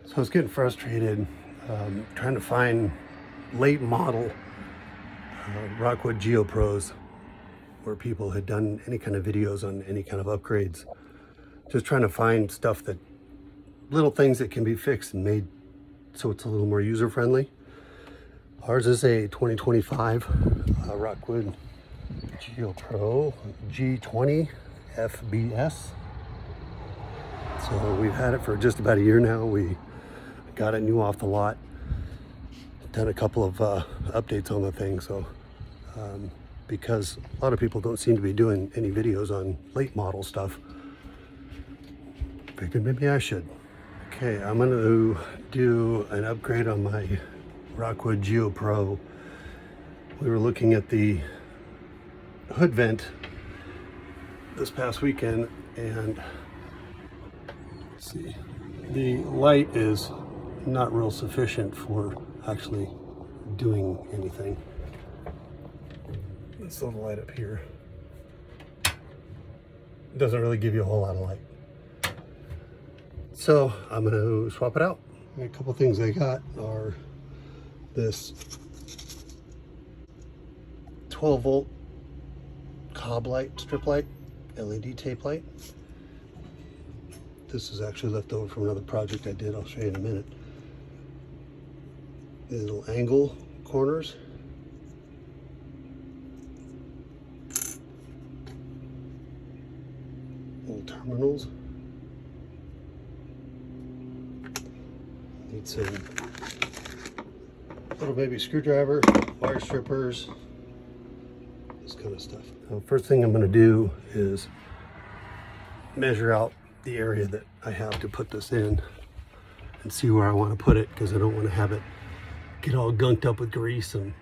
So I was getting frustrated trying to find late model Rockwood Geo Pros where people had done any kind of videos on any kind of upgrades. Just trying to find stuff that, little things that can be fixed and made so it's a little more user friendly. Ours is a 2025 Rockwood Geo Pro G20FBS. So we've had it for just about a year now. We got it new off the lot. Done a couple of updates on the thing. So because a lot of people don't seem to be doing any videos on late model stuff, figured maybe I should. Okay, I'm going to do an upgrade on my Rockwood Geo Pro. We were looking at the hood vent this past weekend, and let's see, the light is not real sufficient for actually doing anything. This little light up here doesn't really give you a whole lot of light. So I'm going to swap it out. A couple things I got are this 12 volt cob light, strip light, LED tape light. This is actually left over from another project I did. I'll show you in a minute. These little angle corners. Little terminals. Need some little baby screwdriver, wire strippers, this kind of stuff. Now, first thing I'm going to do is measure out the area that I have to put this in and see where I want to put it, because I don't want to have it get all gunked up with grease and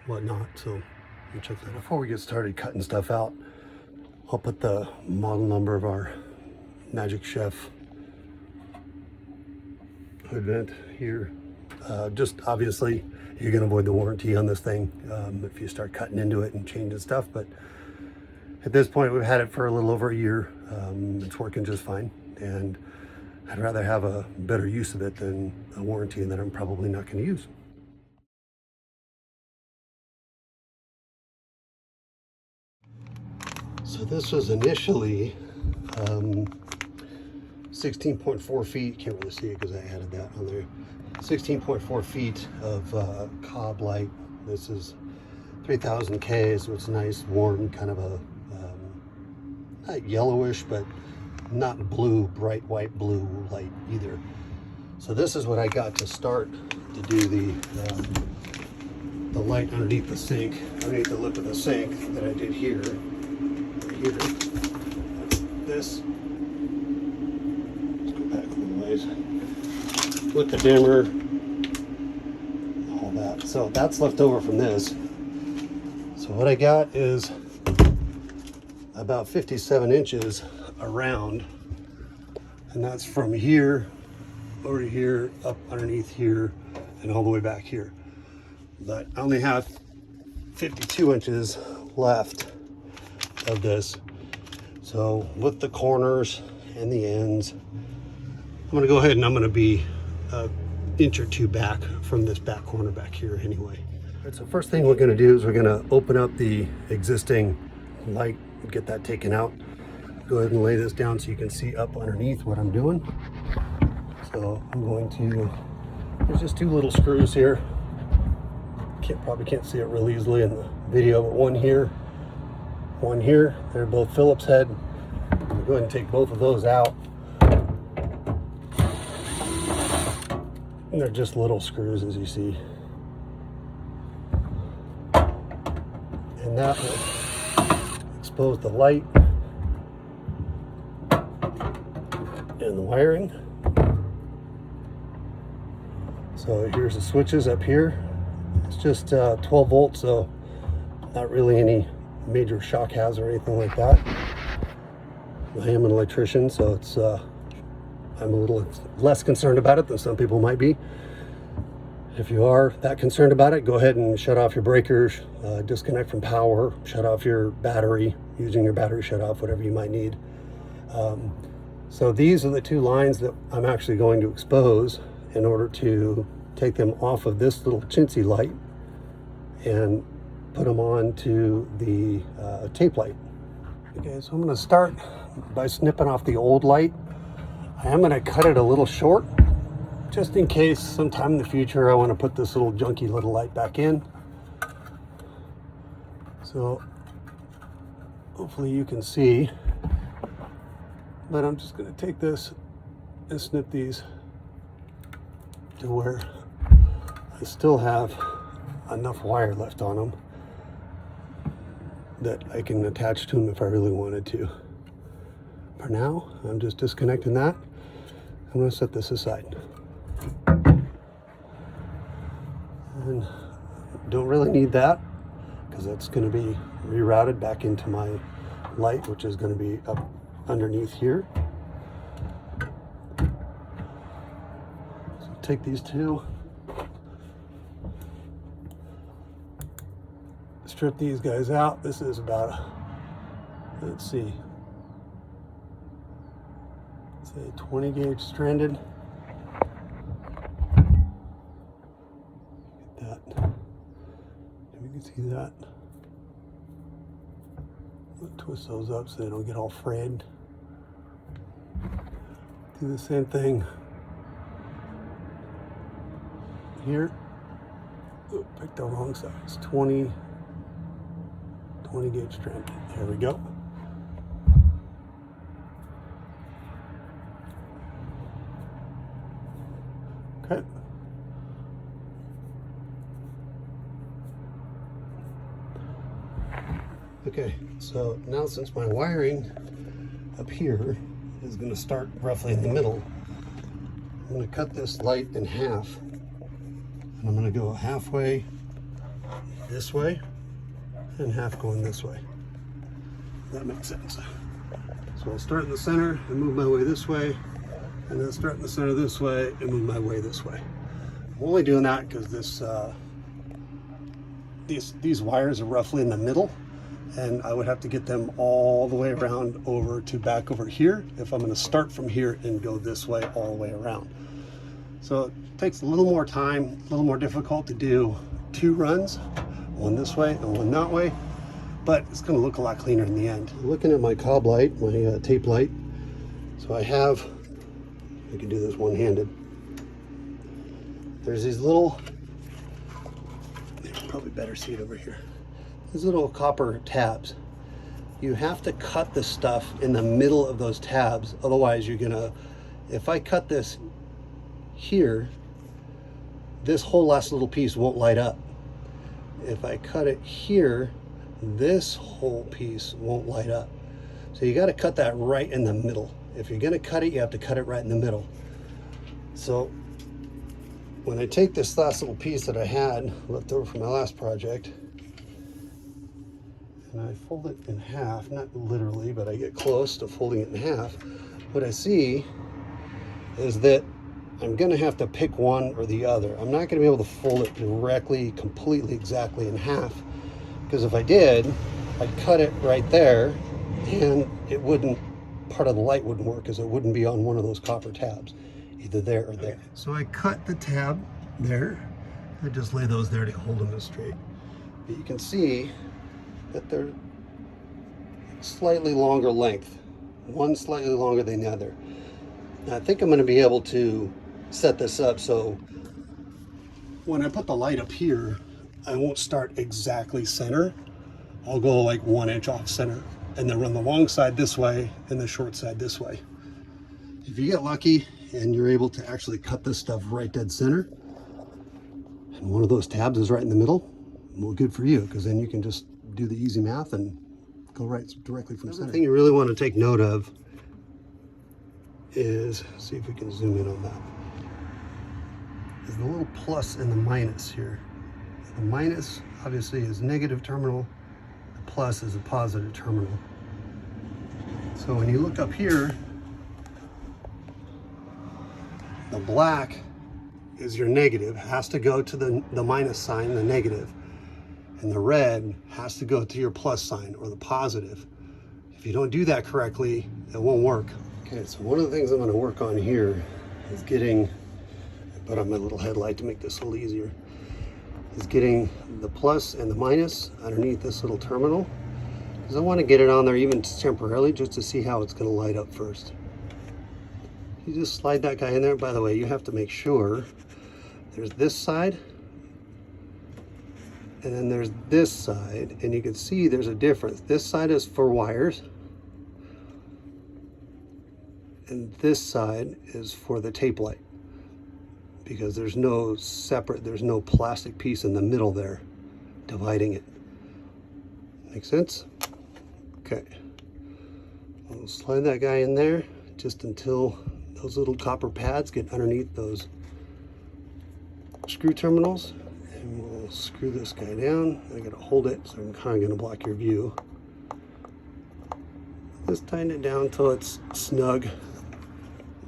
whatnot. So let me check that. Before we get started cutting stuff out, I'll put the model number of our Magic Chef hood vent here. Just obviously you're going to avoid the warranty on this thing if you start cutting into it and changing stuff, but at this point we've had it for a little over a year. It's working just fine, and I'd rather have a better use of it than a warranty that I'm probably not going to use. So this was initially 16.4 feet, can't really see it because I added that on there. 16.4 feet of cob light. This is 3000 K, so it's nice, warm, kind of a not yellowish, but not blue, bright white blue light either. So this is what I got to start to do the light underneath the sink, underneath the lip of the sink that I did here. This. Let's go back a little ways. With the dimmer, all that. So that's left over from this. So what I got is about 57 inches around, and that's from here over to here, up underneath here, and all the way back here. But I only have 52 inches left of this. So with the corners and the ends, I'm going to go ahead and I'm going to be an inch or two back from this back corner back here anyway. All right, so first thing we're going to do is we're going to open up the existing light, get that taken out. Go ahead and lay this down so you can see up underneath what I'm doing. So I'm going to, there's just two little screws here. Probably can't see it real easily in the video, but one here, one here. They're both Phillips head. I'm going to go ahead and take both of those out. And they're just little screws, as you see. And that will expose the light and the wiring. So here's the switches up here. It's just 12 volts, so not really any major shock hazard or anything like that. I am an electrician, so it's I'm a little less concerned about it than some people might be. If you are that concerned about it, go ahead and shut off your breakers, disconnect from power, shut off your battery, using your battery shut off, whatever you might need. So these are the two lines that I'm actually going to expose. in order to take them off of this little chintzy light and put them on to the tape light. Okay, so I'm going to start by snipping off the old light. I am going to cut it a little short, just in case sometime in the future I want to put this little junky little light back in. So hopefully you can see, but I'm just going to take this and snip these to where I still have enough wire left on them that I can attach to them if I really wanted to. For now, I'm just disconnecting that. I'm going to set this aside. And don't really need that because that's going to be rerouted back into my light, which is going to be up underneath here. So take these two, strip these guys out. This is about, let's see, say 20 gauge stranded. Get that. We can see that. We'll twist those up so they don't get all frayed. Do the same thing here. Oh, picked the wrong size. 20 gauge strand. There we go. Okay. Okay, so now since my wiring up here is going to start roughly in the middle, I'm going to cut this light in half, and I'm going to go halfway this way and half going this way. That makes sense. So I'll start in the center and move my way this way, and then start in the center this way and move my way this way. I'm only doing that because these wires are roughly in the middle, and I would have to get them all the way around over to back over here if I'm going to start from here and go this way all the way around. So it takes a little more time, a little more difficult to do 2 runs, one this way and one that way, but it's going to look a lot cleaner in the end. Looking at my cob light, my tape light, so I can do this one-handed. There's these little, you probably better see it over here. These little copper tabs. You have to cut the stuff in the middle of those tabs, otherwise you're gonna, if I cut this here, this whole last little piece won't light up. If I cut it here, this whole piece won't light up. So you got to cut that right in the middle. If you're going to cut it, you have to cut it right in the middle. So when I take this last little piece that I had left over from my last project, and I fold it in half, not literally, but I get close to folding it in half, what I see is that I'm going to have to pick one or the other. I'm not going to be able to fold it directly, completely, exactly in half, because if I did, I'd cut it right there, and it wouldn't, part of the light wouldn't work because it wouldn't be on one of those copper tabs, either there or there. So I cut the tab there. I just lay those there to hold them straight. But you can see that they're slightly longer length, one slightly longer than the other. Now, I think I'm going to be able to set this up so when I put the light up here, I won't start exactly center. I'll go like 1 inch off center and then run the long side this way and the short side this way. If you get lucky and you're able to actually cut this stuff right dead center, and one of those tabs is right in the middle, well, good for you, because then you can just do the easy math and go right directly from center. The thing you really want to take note of is, see if we can zoom in on that, is the little plus and the minus here. The minus obviously is negative terminal, the plus is a positive terminal. So when you look up here, the black is your negative, has to go to the minus sign, the negative, and the red has to go to your plus sign or the positive. If you don't do that correctly, it won't work. Okay, so one of the things I'm going to work on here is getting a put on my little headlight to make this a little easier, is getting the plus and the minus underneath this little terminal, because I want to get it on there even temporarily just to see how it's going to light up first. You just slide that guy in there. By the way, you have to make sure there's this side and then there's this side, and you can see there's a difference. This side is for wires and this side is for the tape light, because there's no separate, there's no plastic piece in the middle there dividing it. Make sense? Okay. We'll slide that guy in there just until those little copper pads get underneath those screw terminals, and we'll screw this guy down. I gotta hold it, so I'm kind of gonna block your view. Just tighten it down until it's snug.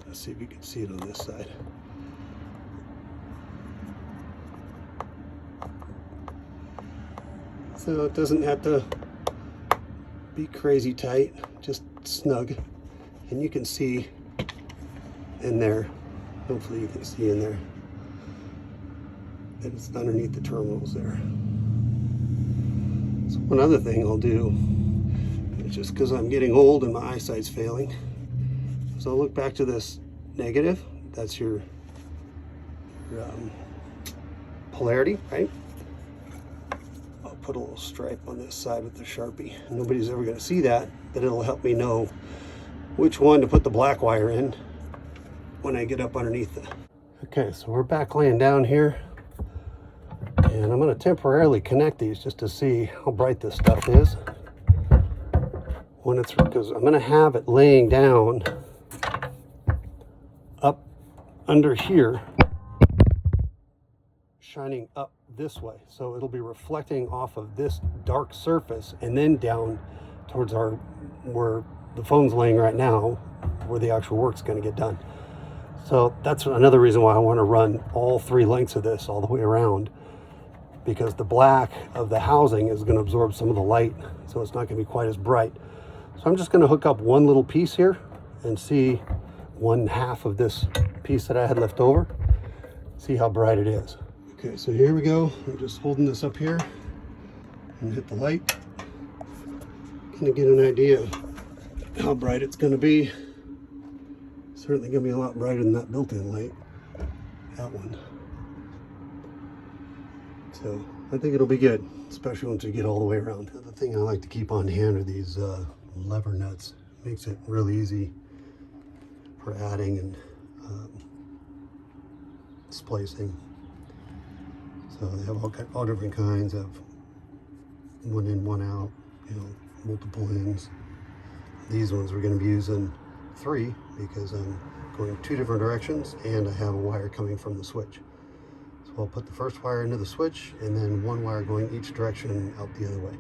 Let's see if you can see it on this side. So it doesn't have to be crazy tight, just snug. And you can see in there, hopefully you can see in there, that it's underneath the terminals there. So one other thing I'll do, just because I'm getting old and my eyesight's failing, so I'll look back to this negative. That's your polarity, right? I'll put a little stripe on this side with the Sharpie. Nobody's ever going to see that, but it'll help me know which one to put the black wire in when I get up underneath it. Okay, so we're back laying down here, and I'm going to temporarily connect these just to see how bright this stuff is when it's, because I'm going to have it laying down up under here, shining up this way, so it'll be reflecting off of this dark surface and then down towards our, where the phone's laying right now, where the actual work's going to get done. So that's another reason why I want to run all 3 lengths of this all the way around, because the black of the housing is going to absorb some of the light, so it's not going to be quite as bright. So I'm just going to hook up one little piece here and see 1/2 of this piece that I had left over, see how bright it is. Okay, so here we go. I'm just holding this up here and hit the light. Kind of get an idea of how bright it's going to be. Certainly going to be a lot brighter than that built-in light, that one. So I think it'll be good, especially once we get all the way around. The other thing I like to keep on hand are these lever nuts. Makes it real easy for adding and splicing. So they have all different kinds of one in, one out, you know, multiple ends. These ones we're going to be using 3 because I'm going 2 different directions and I have a wire coming from the switch. So I'll put the first wire into the switch and then 1 wire going each direction and out the other way.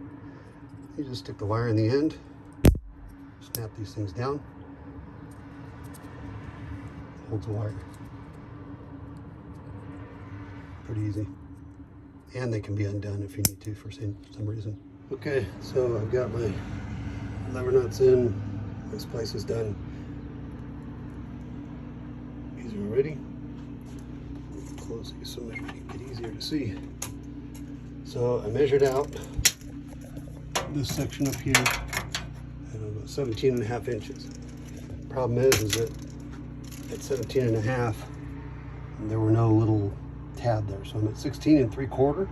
You just stick the wire in the end, snap these things down, holds the wire. Pretty easy. And they can be undone if you need to for some reason. Okay, so I've got my lever nuts in, my splice is done. These are ready. Close these so it make it easier to see. So I measured out this section up here at about 17.5 inches. Problem is that at 17.5, there were no little tab there, so I'm at 16 3/4,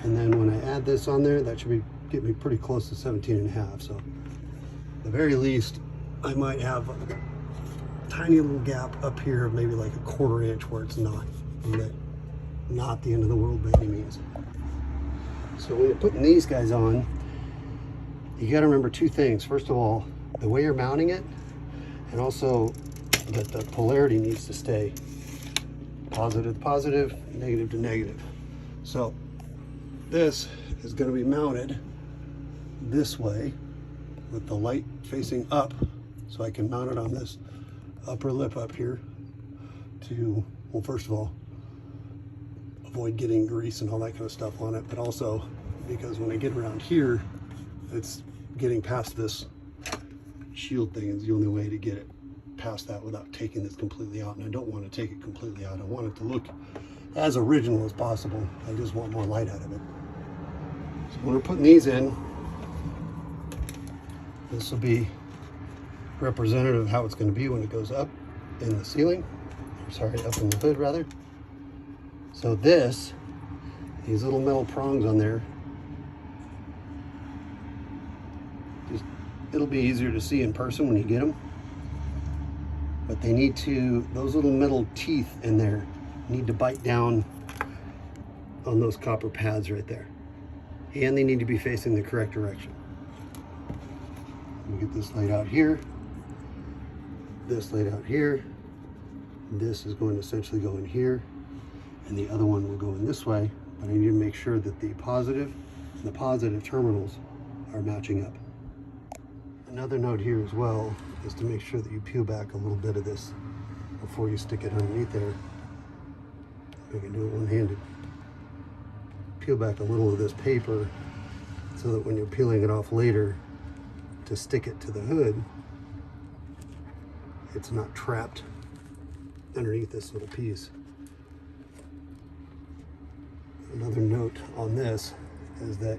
and then when I add this on there, that should get me pretty close to 17.5. So at the very least, I might have a tiny little gap up here of maybe like 1/4 inch where it's not the end of the world by any means. So when you're putting these guys on, you got to remember 2 things. First of all, the way you're mounting it, and also that the polarity needs to stay positive to positive, negative to negative. So this is going to be mounted this way with the light facing up, so I can mount it on this upper lip up here to, well, first of all, avoid getting grease and all that kind of stuff on it, but also because when I get around here, it's getting past this shield thing is the only way to get it past that without taking this completely out, and I don't want to take it completely out. I want it to look as original as possible. I just want more light out of it. So when we're putting these in, this will be representative of how it's going to be when it goes up in the ceiling, or sorry, up in the hood rather. So these little metal prongs on there, it'll be easier to see in person when you get them, but they need to, those little metal teeth in there need to bite down on those copper pads right there, and they need to be facing the correct direction. We get this laid out here, this laid out here, this is going to essentially go in here, and the other one will go in this way, but I need to make sure that the positive and the positive terminals are matching up. Another note here as well is to make sure that you peel back a little bit of this before you stick it underneath there. I can do it one-handed. Peel back a little of this paper so that when you're peeling it off later to stick it to the hood, it's not trapped underneath this little piece. Another note on this is that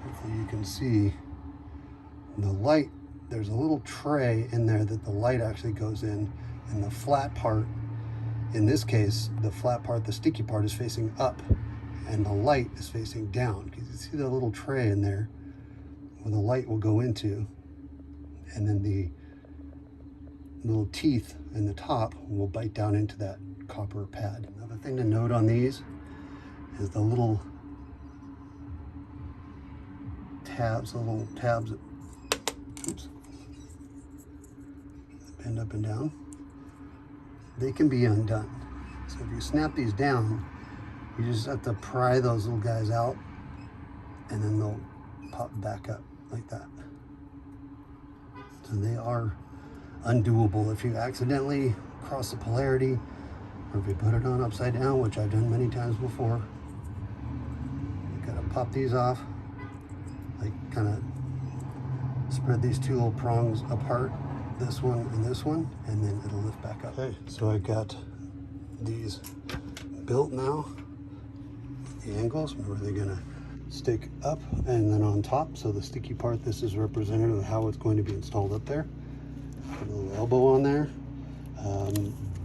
hopefully you can see the light, there's a little tray in there that the light actually goes in, and the flat part, in this case, the flat part, the sticky part is facing up, and the light is facing down. You can see the little tray in there where the light will go into, and then the little teeth in the top will bite down into that copper pad. Another thing to note on these is the little tabs, that oops, bend up and down. They can be undone. So if you snap these down, you just have to pry those little guys out, and then they'll pop back up like that. So they are undoable if you accidentally cross the polarity, or if you put it on upside down, which I've done many times before. You gotta pop these off, like kind of spread these two little prongs apart, this one, and then it'll lift back up. Okay, so I got these built now. The angles, remember they're gonna stick up and then on top. So the sticky part, this is representative of how it's going to be installed up there. Put a little elbow on there.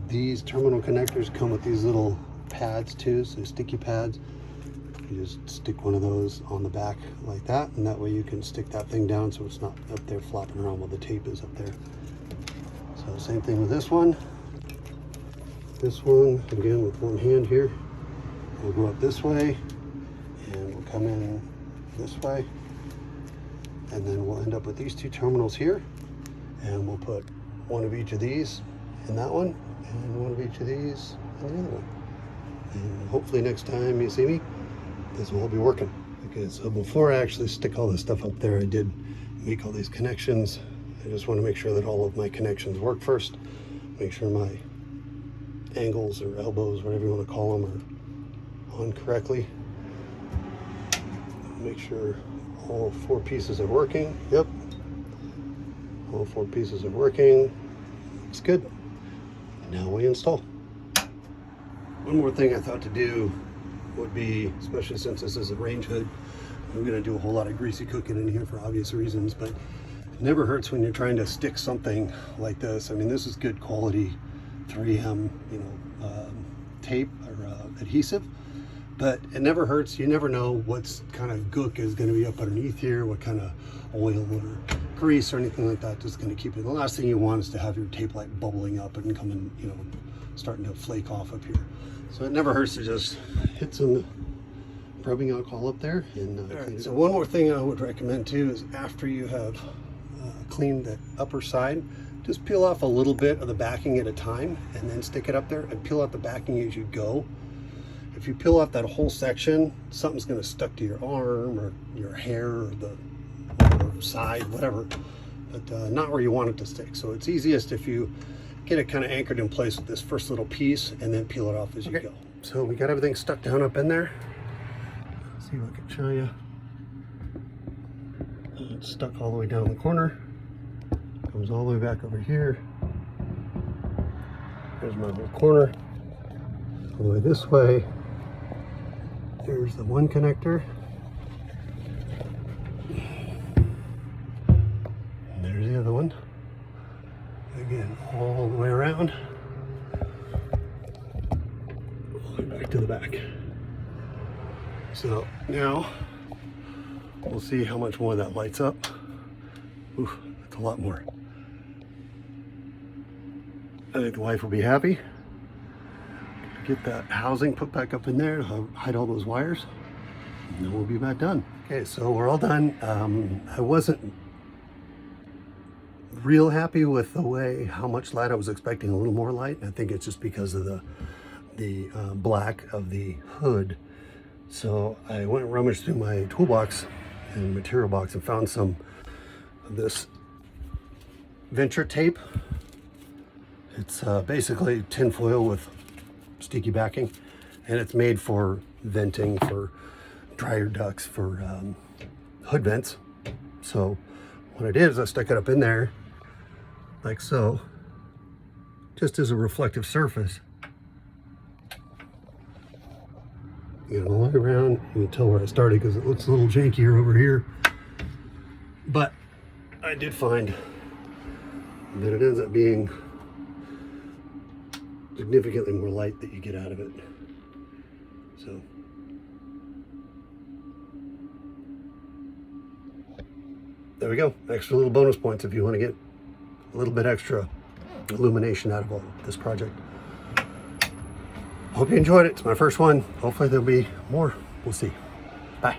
These terminal connectors come with these little pads too, so sticky pads. You just stick one of those on the back like that, and that way you can stick that thing down so it's not up there flopping around while the tape is up there. So same thing with this one. This one, again with one hand here, we'll go up this way, and we'll come in this way, and then we'll end up with these two terminals here, and we'll put one of each of these in that one, and one of each of these in the other one. And hopefully next time you see me, this will all be working. Okay, so before I actually stick all this stuff up there, I did make all these connections. I just want to make sure that all of my connections work first. Make sure my angles or elbows, whatever you want to call them, are on correctly. Make sure all 4 pieces are working. Yep, all 4 pieces are working. Looks good. Now we install. One more thing I thought to do would be, especially since this is a range hood, I'm going to do a whole lot of greasy cooking in here for obvious reasons, but it never hurts when you're trying to stick something like this. I mean, this is good quality 3M, tape or adhesive, but it never hurts. You never know what's kind of gook is going to be up underneath here, what kind of oil or grease or anything like that, just going to keep it. The last thing you want is to have your tape like bubbling up and coming, starting to flake off up here. So it never hurts to just hit some rubbing alcohol up there and clean it. So one more thing I would recommend too is after you have cleaned the upper side, just peel off a little bit of the backing at a time and then stick it up there, and peel out the backing as you go. If you peel off that whole section, something's going to stuck to your arm or your hair or the side, whatever, but not where you want it to stick. So it's easiest if you get it kind of anchored in place with this first little piece and then peel it off as you go. So we got everything stuck down up in there. Let's see if I can show you. It's stuck all the way down the corner. Comes all the way back over here. There's my little corner. All the way this way, there's the one connector. And there's the other one. Again, all the way around. All the way back to the back. So now we'll see how much more that lights up. Ooh, that's a lot more. I think the wife will be happy. Get that housing put back up in there to hide all those wires, and then we'll be back done. Okay, so we're all done. I wasn't real happy with the way how much light I was expecting. A little more light. I think it's just because of the black of the hood. So I went and rummaged through my toolbox and material box and found some of this venture tape. It's basically tin foil with sticky backing, and it's made for venting, for dryer ducts, for hood vents. So what I did is I stuck it up in there like so, just as a reflective surface. And all the way around, you can tell where I started because it looks a little jankier over here. But I did find that it ends up being significantly more light that you get out of it. So there we go. Extra little bonus points if you want to get a little bit extra illumination out of all this project. Hope you enjoyed it. It's my first one. Hopefully there'll be more. We'll see. Bye.